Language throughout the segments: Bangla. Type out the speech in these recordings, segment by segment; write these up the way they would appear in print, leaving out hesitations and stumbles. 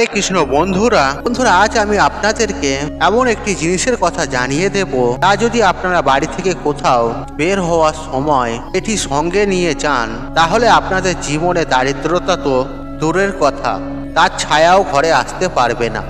হরে কৃষ্ণ বন্ধুরা আজ আমি আপনাদেরকে এমন একটি জিনিসের কথা জানিয়ে দেব, তা যদি আপনারা বাড়ি থেকে কোথাও বের হওয়ার সময় এটি সঙ্গে নিয়ে যান, তাহলে আপনাদের জীবনে দারিদ্রতা তো দূরের কথা, তার ছায়াও ঘরে আসতে পারবে না।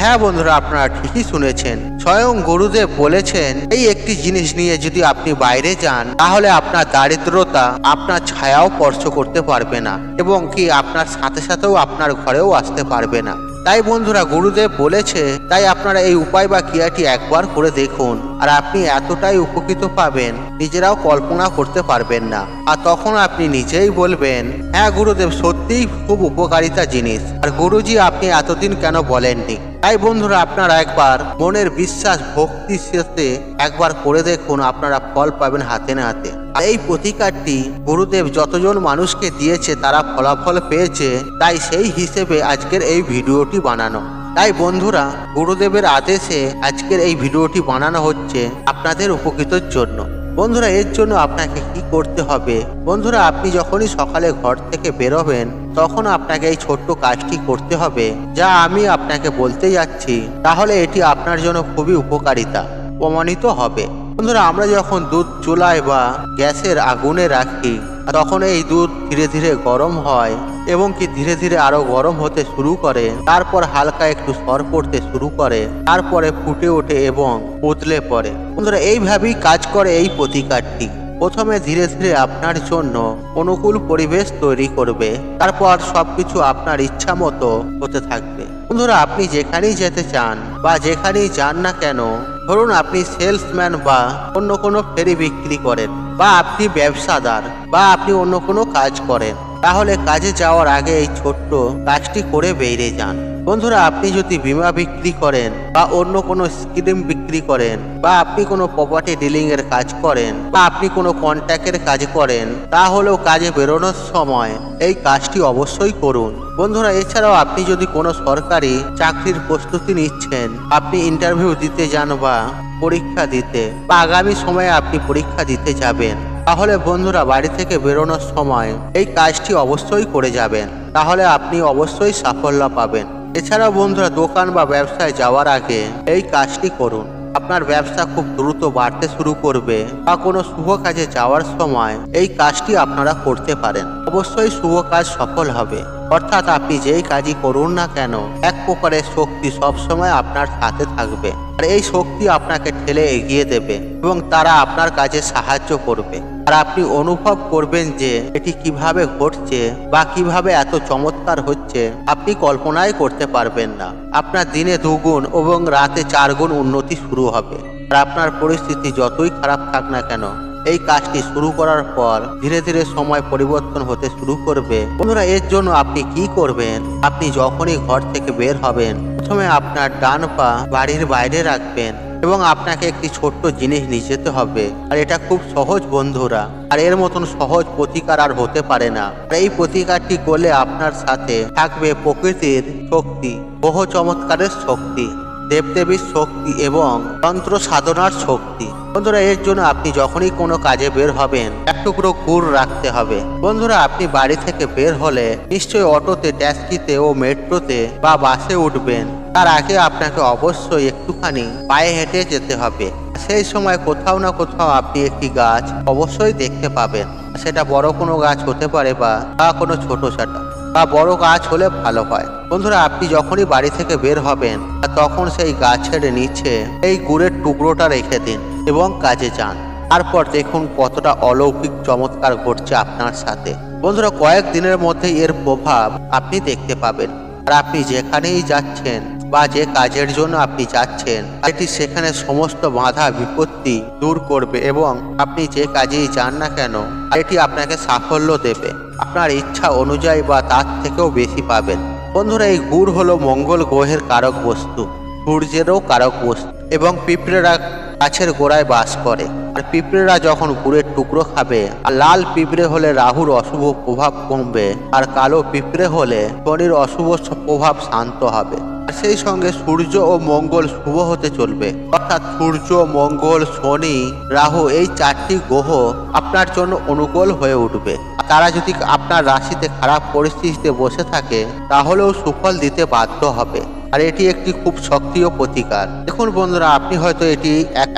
হ্যাঁ বন্ধুরা, আপনারা ঠিকই শুনেছেন। স্বয়ং গুরুদেব বলেছেন, এই একটি জিনিস নিয়ে যদি আপনি বাইরে যান, তাহলে আপনার দারিদ্রতা আপনার ছায়াও স্পর্শ করতে পারবে না, এবং কি আপনার সাথে সাথেও আপনার ঘরেও আসতে পারবে না। তাই বন্ধুরা, গুরুদেব বলেছে, তাই আপনারা এই উপায় বা ক্রিয়াটি একবার করে দেখুন, আর আপনি এতটাই উপকৃত পাবেন নিজেরাও কল্পনা করতে পারবেন না। আর তখন আপনি নিজেই বলবেন, হ্যাঁ গুরুদেব, সত্যিই খুব উপকারিতা জিনিস, আর গুরুজি আপনি এতদিন কেন বলেননি। তাই বন্ধুরা, আপনারা একবার মনের বিশ্বাস ভক্তির সাথে একবার করে দেখুন, আপনারা ফল পাবেন হাতে না হাতে। এই প্রতিকারটি গুরুদেব যতজন মানুষকে দিয়েছে তারা ফলাফল পেয়েছে, তাই সেই হিসেবে আজকের এই ভিডিওটি বানানো। তাই বন্ধুরা, গুরুদেবের আদেশে আজকের এই ভিডিওটি বানানো হচ্ছে আপনাদের উপকৃতর জন্য। বন্ধুরা, এর জন্য আপনাকে কি করতে হবে? বন্ধুরা, আপনি যখনই সকালে ঘর থেকে বেরোবেন, তখন আপনাকে এই ছোট্ট কাজটি করতে হবে, যা আমি আপনাকে বলতে যাচ্ছি, তাহলে এটি আপনার জন্য খুবই উপকারিতা প্রমাণিত হবে। বন্ধুরা, আমরা যখন দুধ চুলায় বা গ্যাসের আগুনে রাখি, তখন এই দুধ ধীরে ধীরে গরম হয় এবং কি ধীরে ধীরে আরো গরম হতে শুরু করে, তারপর হালকা একটু সর পড়তে শুরু করে, তারপরে ফুটে ওঠে এবং উতলে পড়ে। বন্ধুরা, এইভাবেই কাজ করে এই প্রতিকারটি। প্রথমে ধীরে ধীরে আপনার জন্য অনুকূল পরিবেশ তৈরি করবে, তারপর সবকিছু আপনার ইচ্ছা মতো হতে থাকবে। বন্ধুরা, আপনি যেখানেই যেতে চান বা যেখানেই যান না কেন, ধরুন আপনি সেলসম্যান বা অন্য কোনো ফেরি বিক্রি করেন, বা আপনি ব্যবসাদার, বা আপনি অন্য কোনো কাজ করেন, তাহলে কাজে যাওয়ার আগে এই ছোট্ট কাজটি করে বেরিয়ে যান। বন্ধুরা, আপনি যদি বীমা বিক্রি করেন বা অন্য কোনো স্কিম বিক্রি করেন, বা আপনি কোনো প্রপার্টি ডিলিং এর কাজ করেন, বা আপনি কোনো কন্ট্রাক্টের কাজ করেন, তাহলেও কাজে বেরোনোর সময় এই কাজটি অবশ্যই করুন। বন্ধুরা, এছাড়াও আপনি যদি কোনো সরকারি চাকরির প্রস্তুতি নিচ্ছেন, আপনি ইন্টারভিউ দিতে যান বা পরীক্ষা দিতে, বা আগামী সময়ে আপনি পরীক্ষা দিতে যাবেন, তাহলে বন্ধুরা বাড়ি থেকে বেরোনোর সময় এই কাজটি অবশ্যই করে যাবেন, তাহলে আপনি অবশ্যই সাফল্য পাবেন। এছাড়াও বন্ধুরা, দোকান বা ব্যবসায় যাওয়ার আগে এই কাজটি করুন, আপনার ব্যবসা খুব দ্রুত বাড়তে শুরু করবে। বা কোনো শুভ কাজে যাওয়ার সময় এই কাজটি আপনারা করতে পারেন, অবশ্যই শুভ কাজ সফল হবে। অর্থাৎ আপনি যেই কাজই করুন না কেন, এক প্রকারের শক্তি সবসময় আপনার সাথে থাকবে, আর এই শক্তি আপনাকে ঠেলে এগিয়ে দেবে এবং তারা আপনার কাজে সাহায্য করবে। আর আপনি অনুভব করবেন যে এটি কিভাবে ঘটছে বা কিভাবে এত চমৎকার হচ্ছে, আপনি কল্পনাই করতে পারবেন না। আপনার দিনে 2 গুণ এবং রাতে 4 গুণ উন্নতি শুরু হবে। আর আপনার পরিস্থিতি যতই খারাপ থাক না কেন, এই কাজটি শুরু করার পর ধীরে ধীরে সময় পরিবর্তন হতে শুরু করবে। বন্ধুরা, এর জন্য আপনি কি করবেন? আপনি যখনই ঘর থেকে বের হবেন, প্রথমে আপনার ডান পা বাড়ির বাইরে রাখবেন এবং আপনাকে একটি ছোট্ট জিনিস নিয়ে যেতে হবে। আর এটা খুব সহজ বন্ধুরা, আর এর মতন সহজ প্রতিকার আর হতে পারে না। আর এই প্রতিকারটি করলে আপনার সাথে থাকবে প্রকৃতির শক্তি, বহু চমৎকারের শক্তি, দেবদেবীর শক্তি এবং তন্ত্র সাধনার শক্তি। বন্ধুরা, এর জন্য আপনি যখনই কোনো কাজে বের হবেন, এক টুকরো গুড় রাখতে হবে। বন্ধুরা, আপনি বাড়ি থেকে বের হলে নিশ্চয়ই অটোতে, ট্যাক্সিতে ও মেট্রোতে বা বাসে উঠবেন। তার আগে আপনাকে অবশ্যই একটুখানি পায়ে হেঁটে যেতে হবে। সেই সময় কোথাও না কোথাও আপনি একটি গাছ অবশ্যই দেখতে পাবেন। সেটা বড় কোনো গাছ হতে পারে বা কোনো ছোট ছাটা বা বড় গাছ হলে ভালো হয়। বন্ধুরা, আপনি যখনই বাড়ি থেকে বের হবেন, তখন সেই গাছের নিচে এই গুড়ের টুকরোটা রেখে দিন এবং কাজে যান। তারপর দেখুন কতটা অলৌকিক চমৎকার ঘটছে আপনার সাথে। বন্ধুরা, কয়েক দিনের মধ্যে এর প্রভাব আপনি দেখতে পাবেন। আর আপনি যেখানেই যাচ্ছেন বা যে কাজের জন্য আপনি যাচ্ছেন, এটি সেখানে সমস্ত বাধা বিপত্তি দূর করবে এবং আপনি যে কাজেই যান না কেন, এটি আপনাকে সাফল্য দেবে। আপনার ইচ্ছা অনুযায়ী বা তার থেকেও বেশি পাবেন। বন্ধুরা, এই গুড় হলো মঙ্গল গ্রহের কারক বস্তু, সূর্যেরও কারক বস্তু, এবং পিঁপড়েরা গাছের গোড়ায় বাস করে। আর পিঁপড়েরা যখন গুড়ের টুকরো খাবে, আর লাল পিঁপড়ে হলে রাহুর অশুভ প্রভাব কমবে, আর কালো পিঁপড়ে হলে শনির অশুভ প্রভাব শান্ত হবে। আর সেই সঙ্গে সূর্য ও মঙ্গল শুভ হতে চলবে। অর্থাৎ সূর্য, মঙ্গল, শনি, রাহু এই 4টি গ্রহ আপনার জন্য অনুকূল হয়ে উঠবে। তারা যদি আপনার রাশিতে খারাপ পরিস্থিতিতে বসে থাকে তাহলেও সুফল দিতে বাধ্য হবে। আর এটি একটি খুব সক্রিয় প্রতিকার। দেখুন বন্ধুরা, আপনি হয়তো এটি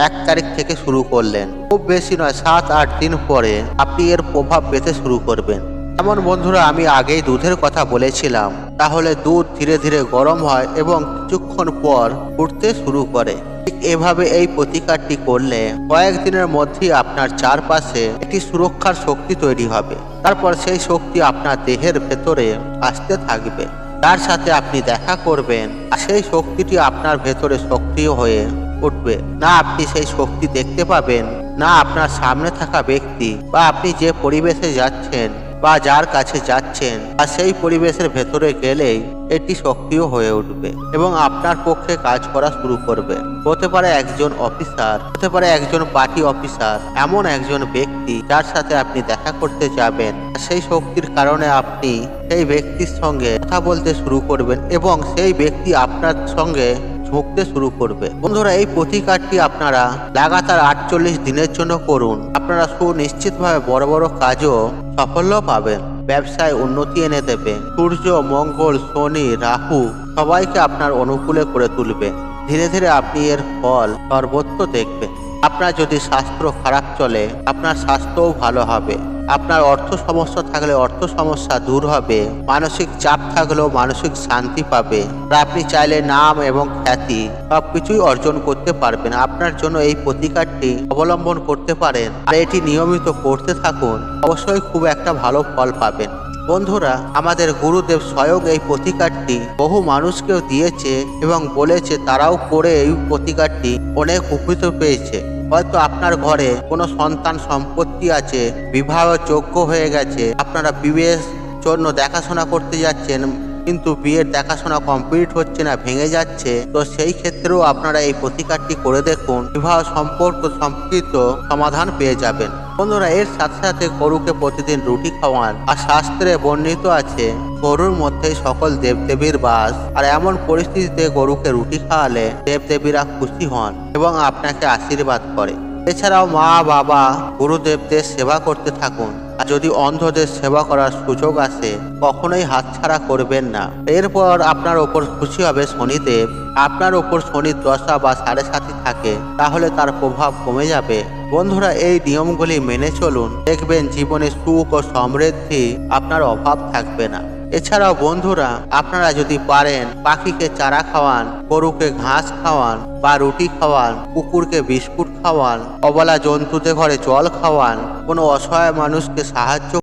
এক তারিখ থেকে শুরু করলেন, খুব বেশি নয় 7-8 দিন পরে আপনি এর প্রভাব পেতে শুরু করবেন। যেমন বন্ধুরা, আমি আগেই দুধের কথা বলেছিলাম, তাহলে দুধ ধীরে ধীরে গরম হয় এবং কিছুক্ষণ পর ফুটতে শুরু করে। ঠিক এভাবে এই প্রতিকারটি করলে কয়েকদিনের মধ্যেই আপনার চারপাশে একটি সুরক্ষার শক্তি তৈরি হবে। তারপর সেই শক্তি আপনার দেহের ভেতরে আসতে থাকবে। তার সাথে আপনি দেখা করবেন আর সেই শক্তিটি আপনার ভেতরে সক্রিয় হয়ে উঠবে। না আপনি সেই শক্তি দেখতে পাবেন, না আপনার সামনে থাকা ব্যক্তি বা আপনি যে পরিবেশে যাচ্ছেন বা যার কাছে যাচ্ছেন আর সেই পরিবেশের ভেতরে গেলেই এটি সক্রিয় হয়ে উঠবে এবং আপনার পক্ষে কাজ করা শুরু করবে। হতে পারে একজন অফিসার, হতে পারে একজন পার্টি অফিসার, এমন একজন ব্যক্তি যার সাথে আপনি দেখা করতে যাবেন। সেই শক্তির কারণে আপনি সেই ব্যক্তির সঙ্গে কথা বলতে শুরু করবেন এবং সেই ব্যক্তি আপনার সঙ্গে ঝুঁকতে শুরু করবে। বন্ধুরা, এই প্রতিকারটি আপনারা লাগাতার 48 দিনের জন্য করুন। আপনারা সুনিশ্চিতভাবে বড় বড় কাজও সাফল্য পাবেন, ব্যবসায় উন্নতি এনে দেবে। সূর্য, মঙ্গল, শনি, রাহু সবাইকে আপনার অনুকূলে করে তুলবে। ধীরে ধীরে আপনি এর ফল সর্বত্র দেখবেন। আপনার যদি স্বাস্থ্য খারাপ চলে, আপনার স্বাস্থ্যও ভালো হবে। আপনার অর্থ সমস্যা থাকলে অর্থ সমস্যা দূর হবে। মানসিক চাপ থাকলেও মানসিক শান্তি পাবে। আর আপনি চাইলে নাম এবং খ্যাতি সবকিছুই অর্জন করতে পারবেন। আপনার জন্য এই প্রতিকারটি অবলম্বন করতে পারেন আর এটি নিয়মিত করতে থাকুন, অবশ্যই খুব একটা ভালো ফল পাবেন। বন্ধুরা, আমাদের গুরুদেব স্বয়ং এই প্রতিকারটি বহু মানুষকেও দিয়েছে এবং বলেছে তারাও করে এই প্রতিকারটি অনেক উপকৃত পেয়েছে। হয়তো আপনার ঘরে কোনো সন্তান সম্পত্তি আছে, বিবাহ যোগ্য হয়ে গেছে, আপনারা বিয়ের জন্য দেখাশোনা করতে যাচ্ছেন কিন্তু বিয়ের দেখাশোনা কমপ্লিট হচ্ছে না, ভেঙে যাচ্ছে, তো সেই ক্ষেত্রেও আপনারা এই প্রতিকারটি করে দেখুন, বিবাহ সম্পর্ক সম্পর্কিত সমাধান পেয়ে যাবেন। বন্ধুরা, এর সাথে সাথে গরুকে প্রতিদিন রুটি খাওয়ান। আর শাস্ত্রে বর্ণিত আছে গরুর মধ্যেই সকল দেবদেবীর বাস, আর এমন পরিস্থিতিতে গরুকে রুটি খাওয়ালে দেবদেবীরা খুশি হন এবং আপনাকে আশীর্বাদ করে। এছাড়াও মা বাবা গুরুদেবদের সেবা করতে থাকুন। আর যদি অন্ধদের সেবা করার সুযোগ আসে কখনোই হাতছাড়া করবেন না। এরপর আপনার ওপর খুশি হবে শনিদেব। আপনার ওপর শনির দশা বা 7.5 থাকে তাহলে তার প্রভাব কমে যাবে। বন্ধুরা, এই নিয়মগুলি মেনে চলুন, দেখবেন জীবনে সুখ ও সমৃদ্ধি আপনার অভাব থাকবে না। এছাড়াও বন্ধুরা, আপনারা যদি পারেন পাখিকে চারা খাওয়ান, গরুকে ঘাস খাওয়ান বা রুটি খাওয়ান, কুকুরকে বিস্কুট খাওয়ান, অবলা জন্তুদের ঘরে জল খাওয়ান, কোনো অসহায় মানুষকে সাহায্য